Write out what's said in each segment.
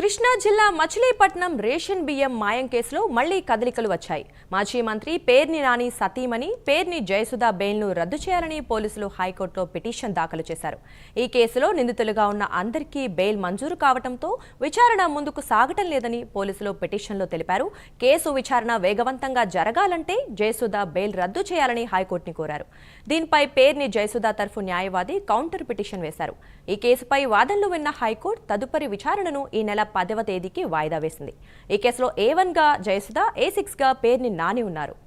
కృష్ణా జిల్లా మచిలీపట్నం రేషన్ బియ్యం మాయం కేసులో మళ్లీ కదలికలు వచ్చాయి. మాజీ మంత్రి పేర్ని నాని సతీమణి పేర్ని జయసుధ బెయిల్ను రద్దు చేయాలని పోలీసులు హైకోర్టులో పిటిషన్ దాఖలు చేశారు. ఈ కేసులో నిందితులుగా ఉన్న అందరికీ బెయిల్ మంజూరు కావడంతో విచారణ ముందుకు సాగటం లేదని పోలీసులు పిటిషన్లో తెలిపారు. కేసు విచారణ వేగవంతంగా జరగాలంటే జయసుధ బెయిల్ రద్దు చేయాలని హైకోర్టుని కోరారు. దీనిపై పేర్ని జయసుధ తరఫు న్యాయవాది కౌంటర్ పిటిషన్ వేశారు. ఈ కేసుపై వాదనలు విన్న హైకోర్టు తదుపరి విచారణను ఈ నెల 10వ తేదీకి వాయిదా వేసింది. ఈ కేసులో A1 గా జయసుధ, A6 గా పేర్ని నాని ఉన్నారు.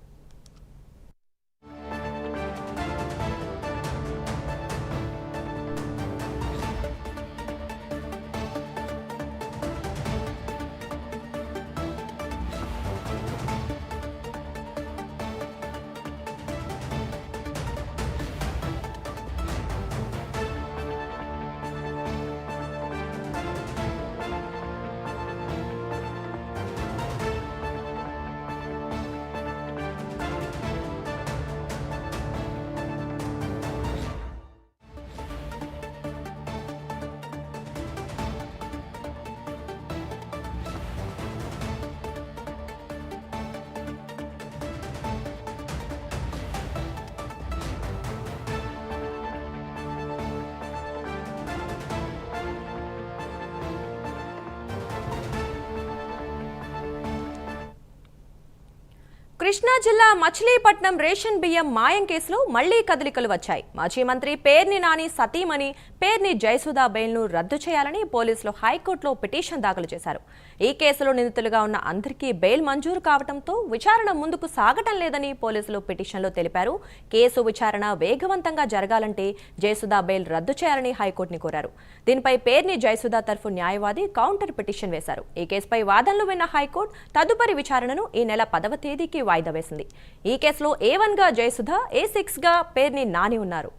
కృష్ణా జిల్లా మచిలీపట్నం రేషన్ బియ్యం మాయం కేసులో మళ్లీ కదలికలు వచ్చాయి. మాజీ మంత్రి పేర్ని నాని సతీమణి పేర్ని జయసుధ బెయిల్ను రద్దు చేయాలని పోలీసులు హైకోర్టులో పిటిషన్ దాఖలు చేశారు. ఈ కేసులో నిందితులుగా ఉన్న అందరికీ బెయిల్ మంజూరు కావడంతో విచారణ ముందుకు సాగటం లేదని పోలీసులు పిటిషన్లో తెలిపారు. కేసు విచారణ వేగవంతంగా జరగాలంటే జయసుధ బెయిల్ రద్దు చేయాలని హైకోర్టుని కోరారు. దీనిపై పేర్ని జయసుధ తరఫు న్యాయవాది కౌంటర్ పిటిషన్ వేశారు. ఈ కేసుపై వాదనలు విన్న హైకోర్టు తదుపరి విచారణను ఈ నెల 10వ తేదీకి వాయిదా వేసింది. ఈ కేసులో A1 గా జయసుధ, A6 గా పేర్ని నాని ఉన్నారు.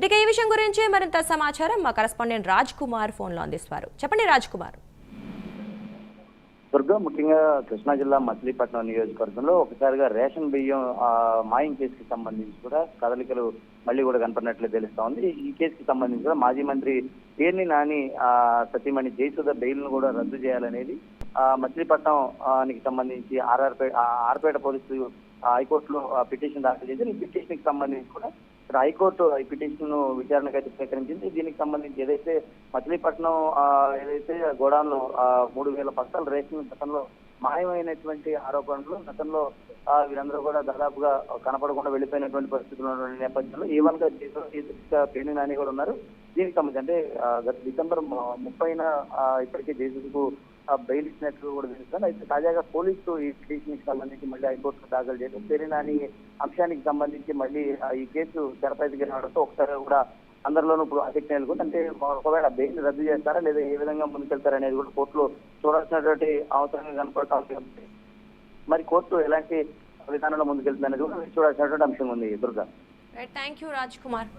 ఇక ఈ విషయం గురించి మరింత సమాచారం మా కరెస్పాండెంట్ రాజ్ కుమార్ ఫోన్లో అందిస్తారు. చెప్పండి రాజ్ కుమార్. దుర్గా, ముఖ్యంగా కృష్ణా జిల్లా మచిలీపట్నం నియోజకవర్గంలో ఒకసారిగా రేషన్ బియ్యం మాయం కేసుకి సంబంధించి కూడా కదలికలు మళ్ళీ కూడా కనపడినట్లు తెలుస్తా ఉంది. ఈ కేసుకి సంబంధించి కూడా మాజీ మంత్రి పేర్ని నాని సతీమణి జయసుధ బెయిల్ ను కూడా రద్దు చేయాలనేది మచిలీపట్నానికి సంబంధించి ఆర్పేట పోలీసులు హైకోర్టులో పిటిషన్ దాఖలు చేశారు. ఈ పిటిషన్ కి సంబంధించి కూడా హైకోర్టు ఈ పిటిషన్ విచారణకు అయితే స్వీకరించింది. దీనికి సంబంధించి ఏదైతే మచిలీపట్నం ఏదైతే గోడాన్లో 3000 బస్తాల రేషన్ గతంలో మాయమైనటువంటి ఆరోపణలు గతంలో వీరందరూ కూడా దాదాపుగా కనపడకుండా వెళ్ళిపోయినటువంటి పరిస్థితులు ఉన్నటువంటి నేపథ్యంలో A1 గా పేర్ని నాని కూడా ఉన్నారు. దీనికి సంబంధించి అంటే గత డిసెంబర్ 30న ఇప్పటికే జేసీబీకు బెయిల్ ఇచ్చినట్లు కూడా తెలుస్తుంది. అయితే తాజాగా పోలీసులు ఈ పిటిషన్ కి సంబంధించి మళ్ళీ హైకోర్టులో దాఖలు చేయడం పేర్ని నాని అంశానికి సంబంధించి మళ్ళీ ఈ కేసు తెరపైకి రావడంతో ఒకసారి కూడా అందరిలోనూ ఇప్పుడు ఆసక్తి నెలకొంది. అంటే ఒకవేళ బెయిల్ రద్దు చేస్తారా లేదా ఏ విధంగా ముందుకెళ్తారనేది కూడా కోర్టులో చూడాల్సినటువంటి అవసరంగా కనపడతా ఉంది. మరి కోర్టు ఎలాంటి విధానంలో ముందుకెళ్తుంది అనేది కూడా చూడాల్సినటువంటి అంశం ఉంది. Durga, thank you Raj Kumar.